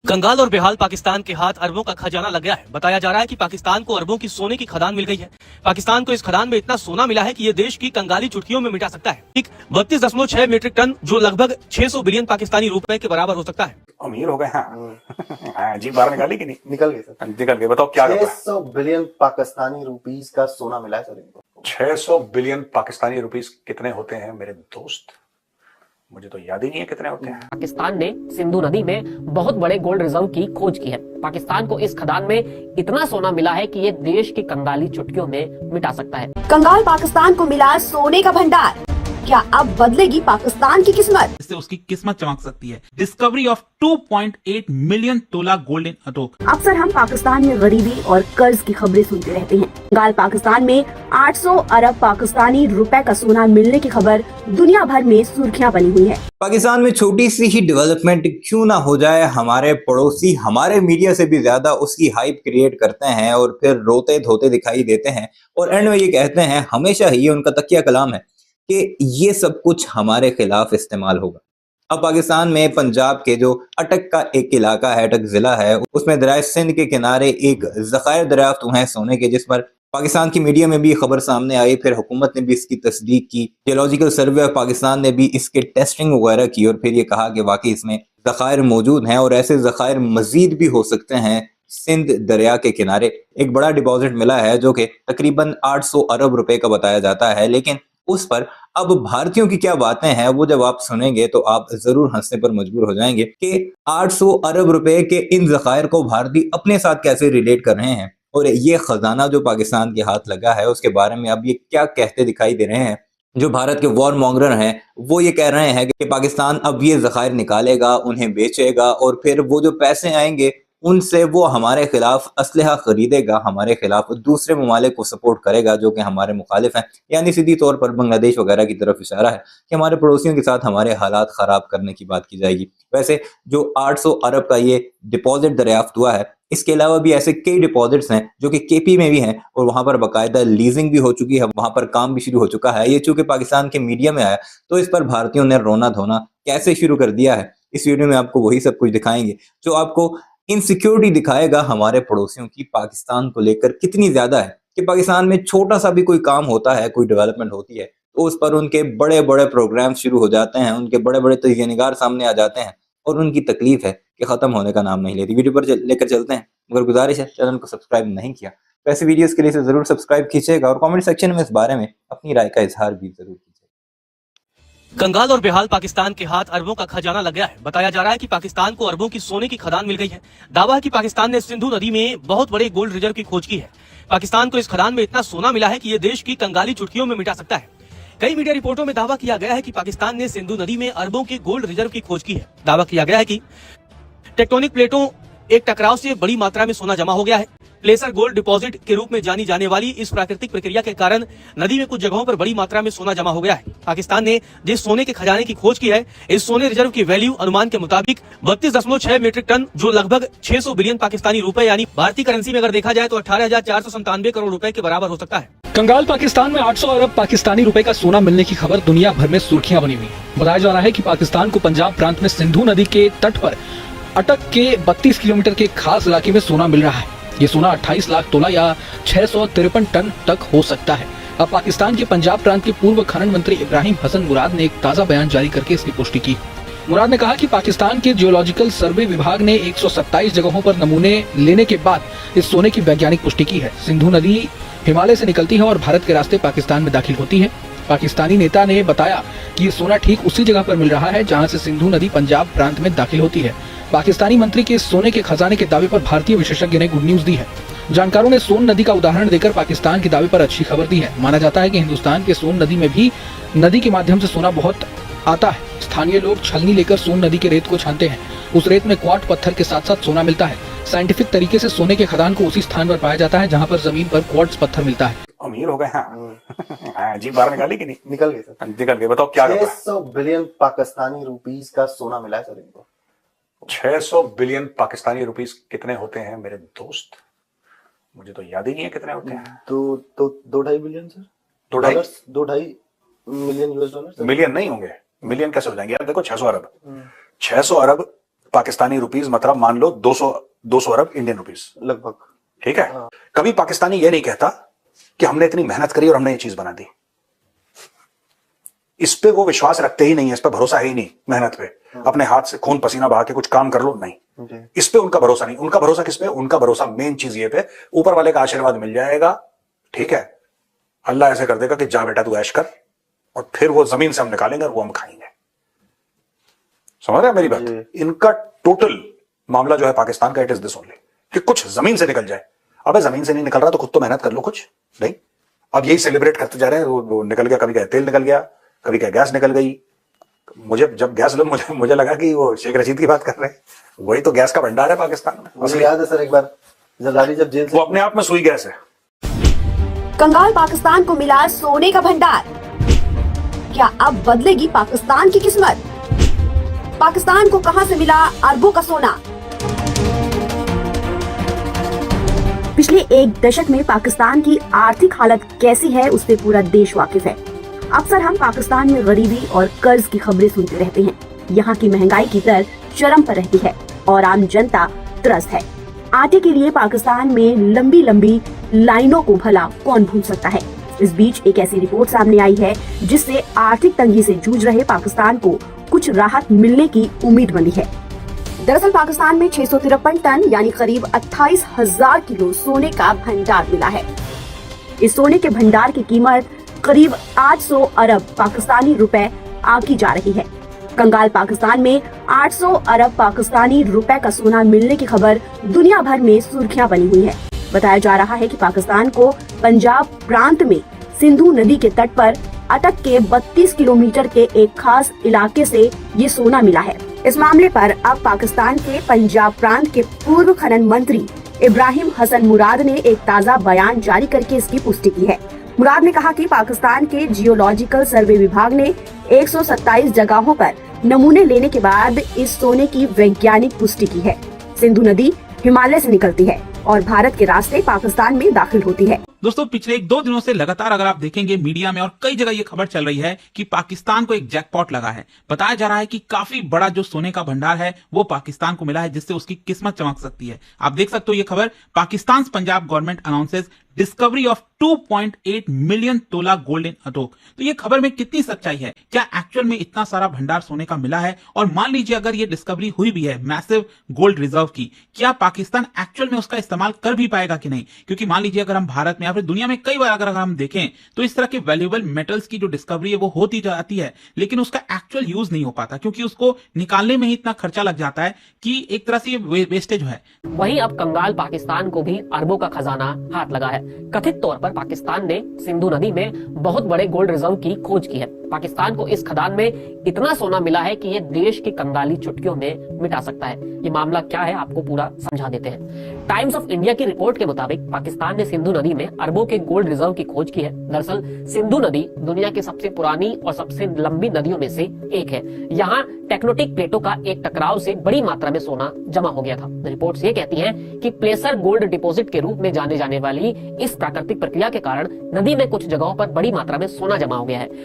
कंगाल और बेहाल पाकिस्तान के हाथ अरबों का खजाना लग गया है। बताया जा रहा है कि पाकिस्तान को अरबों की सोने की खदान मिल गई है। पाकिस्तान को इस खदान में इतना सोना मिला है कि ये देश की कंगाली चुटकियों में मिटा सकता है। ठीक 32.6 मीट्रिक टन, जो लगभग 600 बिलियन पाकिस्तानी रुपए के बराबर हो सकता है। अमीर हो गए। हाँ जी, बाहर निकाली कि नहीं? निकल गए सर, निकल गए। बताओ क्या 600 बिलियन पाकिस्तानी रुपीस का सोना मिला है सर इनको। 600 बिलियन पाकिस्तानी रुपीस कितने होते हैं मेरे दोस्त? मुझे तो याद ही नहीं है कितने होते हैं। पाकिस्तान ने सिंधु नदी में बहुत बड़े गोल्ड रिजर्व की खोज की है। पाकिस्तान को इस खदान में इतना सोना मिला है कि ये देश की कंगाली चुटकियों में मिटा सकता है। कंगाल पाकिस्तान को मिला सोने का भंडार, क्या अब बदलेगी पाकिस्तान की किस्मत? इससे उसकी किस्मत चमक सकती है। डिस्कवरी ऑफ 2.8 मिलियन तोला गोल्ड इन अटोक। अक्सर हम पाकिस्तान में गरीबी और कर्ज की खबरें सुनते रहते हैं। कंगाल पाकिस्तान में 800 अरब पाकिस्तानी रुपए का सोना मिलने की खबर दुनिया भर में सुर्खियां बनी हुई है। पाकिस्तान में छोटी सी ही डेवलपमेंट क्यों ना हो जाए, हमारे पड़ोसी हमारे मीडिया से भी ज्यादा उसकी हाइप क्रिएट करते हैं और फिर रोते धोते दिखाई देते हैं और एंड में ये कहते हैं, हमेशा ही ये उनका तकिया कलाम है कि ये सब कुछ हमारे खिलाफ इस्तेमाल होगा। अब पाकिस्तान में पंजाब के जो अटक का एक इलाका है, अटक जिला है, उसमें दरिया सिंध के किनारे एक ज़खायर दरियाफ्त हुए हैं सोने के, जिस पर पाकिस्तान की मीडिया में भी खबर सामने आई। फिर हुकूमत ने भी इसकी तस्दीक की, जियोलॉजिकल सर्वे ऑफ पाकिस्तान ने भी इसके टेस्टिंग वगैरह की और फिर ये कहा कि वाकई इसमें ज़खायर मौजूद हैं और ऐसे ज़खायर मजीद भी हो सकते हैं। सिंध दरिया के किनारे एक बड़ा डिपॉजिट मिला है जो कि तकरीबन 800 अरब रुपए का बताया जाता है, लेकिन उस पर अब भारतीयों की क्या बातें हैं वो जब आप सुनेंगे तो आप जरूर हंसने पर मजबूर हो जाएंगे कि 800 अरब रुपए के इन ज़खायर को भारतीय अपने साथ कैसे रिलेट कर रहे हैं और ये खजाना जो पाकिस्तान के हाथ लगा है उसके बारे में अब ये क्या कहते दिखाई दे रहे हैं। जो भारत के वॉर मॉन्गर हैं वो ये कह रहे हैं कि पाकिस्तान अब ये ज़खायर निकालेगा, उन्हें बेचेगा और फिर वो जो पैसे आएंगे उनसे वो हमारे खिलाफ असलहा खरीदेगा, हमारे खिलाफ दूसरे ममालिक को सपोर्ट करेगा जो कि हमारे मुखालिफ हैं। यानी सीधी तौर पर बांग्लादेश वगैरह की तरफ इशारा है कि हमारे पड़ोसियों के साथ हमारे हालात ख़राब करने की बात की जाएगी। वैसे जो 800 अरब का ये डिपॉजिट दरियाफ्त हुआ है, इसके अलावा भी ऐसे कई डिपॉजिट्स हैं जो कि केपी में भी हैं और वहाँ पर बाकायदा लीजिंग भी हो चुकी है, वहाँ पर काम भी शुरू हो चुका है। ये चूँकि पाकिस्तान के मीडिया में आया तो इस पर भारतीयों ने रोना धोना कैसे शुरू कर दिया है। इस वीडियो में आपको वही सब कुछ दिखाएंगे जो आपको इनसिक्योरिटी दिखाएगा हमारे पड़ोसियों की पाकिस्तान को लेकर कितनी ज्यादा है कि पाकिस्तान में छोटा सा भी कोई काम होता है, कोई डेवलपमेंट होती है तो उस पर उनके बड़े बड़े प्रोग्राम शुरू हो जाते हैं, उनके बड़े बड़े तजज़िया-निगार सामने आ जाते हैं और उनकी तकलीफ है कि खत्म होने का नाम नहीं लेती। वीडियो पर लेकर चलते हैं, मगर गुजारिश है चैनल को सब्सक्राइब नहीं किया तो ऐसे वीडियोस के लिए जरूर सब्सक्राइब कीजिएगा और कमेंट सेक्शन में इस बारे में अपनी राय का इजहार भी जरूर कीजिए। कंगाल और बेहाल पाकिस्तान के हाथ अरबों का खजाना लग गया है। बताया जा रहा है कि पाकिस्तान को अरबों की सोने की खदान मिल गई है। दावा है कि पाकिस्तान ने सिंधु नदी में बहुत बड़े गोल्ड रिजर्व की खोज की है। पाकिस्तान को इस खदान में इतना सोना मिला है कि ये देश की कंगाली चुटकियों में मिटा सकता है। कई मीडिया रिपोर्टों में दावा किया गया है कि पाकिस्तान ने सिंधु नदी में अरबों के गोल्ड रिजर्व की खोज की है। दावा किया गया है कि टेक्टोनिक प्लेटों एक टकराव से बड़ी मात्रा में सोना जमा हो गया है। प्लेसर गोल्ड डिपॉजिट के रूप में जानी जाने वाली इस प्राकृतिक प्रक्रिया के कारण नदी में कुछ जगहों पर बड़ी मात्रा में सोना जमा हो गया है। पाकिस्तान ने जिस सोने के खजाने की खोज की है, इस सोने रिजर्व की वैल्यू अनुमान के मुताबिक 32.6 मीट्रिक टन, जो लगभग 600 बिलियन पाकिस्तानी रुपए यानी भारतीय करेंसी में अगर देखा जाए तो 18,497 करोड़ रुपए के बराबर हो सकता है। कंगाल पाकिस्तान में 800 अरब पाकिस्तानी रुपए का सोना मिलने की खबर दुनिया भर में सुर्खियां बनी हुई। बताया जा रहा है कि पाकिस्तान को पंजाब प्रांत में सिंधु नदी के तट पर अटक के 32 किलोमीटर के खास इलाके में सोना मिल रहा है। ये सोना 28 लाख तोला या 653 टन तक हो सकता है। अब पाकिस्तान के पंजाब प्रांत के पूर्व खनन मंत्री इब्राहिम हसन मुराद ने एक ताज़ा बयान जारी करके इसकी पुष्टि की। मुराद ने कहा कि पाकिस्तान के जियोलॉजिकल सर्वे विभाग ने 127 जगहों पर नमूने लेने के बाद इस सोने की वैज्ञानिक पुष्टि की है। सिंधु नदी हिमालय से निकलती है और भारत के रास्ते पाकिस्तान में दाखिल होती है। पाकिस्तानी नेता ने बताया कि ये सोना ठीक उसी जगह पर मिल रहा है जहाँ से सिंधु नदी पंजाब प्रांत में दाखिल होती है। पाकिस्तानी मंत्री के सोने के खजाने के दावे पर भारतीय विशेषज्ञ ने गुड न्यूज दी है। जानकारों ने सोन नदी का उदाहरण देकर पाकिस्तान के दावे पर अच्छी खबर दी है। माना जाता है कि हिंदुस्तान के सोन नदी में भी नदी के माध्यम से सोना बहुत आता है। स्थानीय लोग छलनी लेकर सोन नदी के रेत को छानते हैं। उस रेत में क्वार्ट पत्थर के साथ साथ सोना मिलता है। साइंटिफिक तरीके से सोने के खदान को उसी स्थान पर पाया जाता है जहाँ पर जमीन पर क्वार्ट्ज पत्थर मिलता है। अमीर हो गए। हाँ जी, बाहर निकाली कि नहीं? निकल गए सर, निकल गए। बताओ क्या 600 बिलियन पाकिस्तानी रुपीस का सोना मिला है सर इनको। 600 बिलियन पाकिस्तानी रुपीस कितने होते हैं मेरे दोस्त? मुझे तो याद ही नहीं है कितने होते हैं। दो ढाई billion sir. 2.5 million US dollar. Million नहीं होंगे, मिलियन कैसे हो जाएंगे यार? देखो 600 अरब पाकिस्तानी रुपीस मतलब मान लो 200 अरब इंडियन रुपीस, लगभग। ठीक है। कभी पाकिस्तानी ये नहीं कहता कि हमने इतनी मेहनत करी और हमने ये चीज बना दी। इस पे वो विश्वास रखते ही नहीं है, इस पे भरोसा है ही नहीं। मेहनत पे अपने हाथ से खून पसीना बहा के कुछ काम कर लो, नहीं, इस पे उनका भरोसा नहीं। उनका भरोसा किस पे? उनका भरोसा मेन चीज ये पे, ऊपर वाले का आशीर्वाद मिल जाएगा, ठीक है, अल्लाह ऐसे कर देगा कि जा बेटा तू ऐश कर, और फिर वो जमीन से हम निकालेंगे और वो हम खाएंगे। समझ रहे हैं मेरी बात? इनका टोटल मामला जो है पाकिस्तान का, इट इज दिस ओनली, कि कुछ जमीन से निकल जाए। अबे जमीन से नहीं निकल रहा तो खुद तो मेहनत कर लो कुछ, नहीं। अब यही सेलिब्रेट करते जा रहे हैं, वो निकल गया, कभी क्या तेल निकल गया, कभी क्या गैस निकल गई। मुझे जब गैस लो, मुझे लगा कि वो शेख रशीद की बात कर रहे हैं, वही तो गैस का भंडार है पाकिस्तान में। मुझे याद है सर, एक बार जरदारी जब जेल से, वो अपने आप में सुई गैस है। कंगाल पाकिस्तान को मिला सोने का भंडार, क्या अब बदलेगी पाकिस्तान की किस्मत? पाकिस्तान को कहां से मिला अरबों का सोना? पिछले एक दशक में पाकिस्तान की आर्थिक हालत कैसी है उससे पूरा देश वाकिफ है। अक्सर हम पाकिस्तान में गरीबी और कर्ज की खबरें सुनते रहते हैं। यहाँ की महंगाई की दर चरम पर रहती है और आम जनता त्रस्त है। आटे के लिए पाकिस्तान में लंबी लंबी लाइनों को भला कौन भूल सकता है। इस बीच एक ऐसी रिपोर्ट सामने आई है जिससे आर्थिक तंगी से जूझ रहे पाकिस्तान को कुछ राहत मिलने की उम्मीद बनी है। दरअसल पाकिस्तान में 653 टन यानी करीब 28,000 किलो सोने का भंडार मिला है। इस सोने के भंडार की कीमत करीब 800 अरब पाकिस्तानी रुपए आंकी जा रही है। कंगाल पाकिस्तान में 800 अरब पाकिस्तानी रुपए का सोना मिलने की खबर दुनिया भर में सुर्खियां बनी हुई है। बताया जा रहा है कि पाकिस्तान को पंजाब प्रांत में सिंधु नदी के तट पर अटक के 32 किलोमीटर के एक खास इलाके से ये सोना मिला है। इस मामले पर अब पाकिस्तान के पंजाब प्रांत के पूर्व खनन मंत्री इब्राहिम हसन मुराद ने एक ताज़ा बयान जारी करके इसकी पुष्टि की है। मुराद ने कहा कि पाकिस्तान के जियोलॉजिकल सर्वे विभाग ने 127 जगहों पर नमूने लेने के बाद इस सोने की वैज्ञानिक पुष्टि की है। सिंधु नदी हिमालय से निकलती है और भारत के रास्ते पाकिस्तान में दाखिल होती है। दोस्तों, पिछले 1-2 दिनों से लगातार अगर आप देखेंगे मीडिया में और कई जगह ये खबर चल रही है कि पाकिस्तान को एक जैकपॉट लगा है। बताया जा रहा है कि काफी बड़ा जो सोने का भंडार है वो पाकिस्तान को मिला है, जिससे उसकी किस्मत चमक सकती है। आप देख सकते हो ये खबर, Pakistan Punjab government announces discovery of 2.8 million तोला गोल्ड इन अटोक। तो ये खबर में कितनी सच्चाई है? क्या एक्चुअल में इतना सारा भंडार सोने का मिला है? और मान लीजिए अगर ये डिस्कवरी हुई भी है मैसिव गोल्ड रिजर्व की, क्या पाकिस्तान एक्चुअल में उसका इस्तेमाल कर भी पाएगा कि नहीं? क्योंकि मान लीजिए अगर हम भारत में या फिर दुनिया में कई बार अगर हम देखें तो इस तरह के वैल्यूएबल मेटल्स की जो डिस्कवरी है वो होती जाती है, लेकिन उसका एक्चुअल यूज नहीं हो पाता, क्योंकि उसको निकालने में ही इतना खर्चा लग जाता है कि एक तरह से ये वेस्टेज है। वहीं अब कंगाल पाकिस्तान को भी अरबों का खजाना हाथ लगा है। कथित तौर पर पाकिस्तान ने सिंधु नदी में बहुत बड़े गोल्ड रिजर्व की खोज की है। पाकिस्तान को इस खदान में इतना सोना मिला है कि ये देश की कंगाली चुटकियों में मिटा सकता है। ये मामला क्या है आपको पूरा समझा देते हैं। टाइम्स ऑफ इंडिया की रिपोर्ट के मुताबिक पाकिस्तान ने सिंधु नदी में अरबों के गोल्ड रिजर्व की खोज की है। दरअसल सिंधु नदी दुनिया की सबसे पुरानी और सबसे लंबी नदियों में से एक है। यहाँ टेक्टोनिक प्लेटों का एक टकराव से बड़ी मात्रा में सोना जमा हो गया था। रिपोर्ट्स ये कहती हैं कि प्लेसर गोल्ड डिपॉजिट के रूप में जाने जाने वाली इस प्राकृतिक प्रक्रिया के कारण नदी में कुछ जगहों पर बड़ी मात्रा में सोना जमा हो गया है।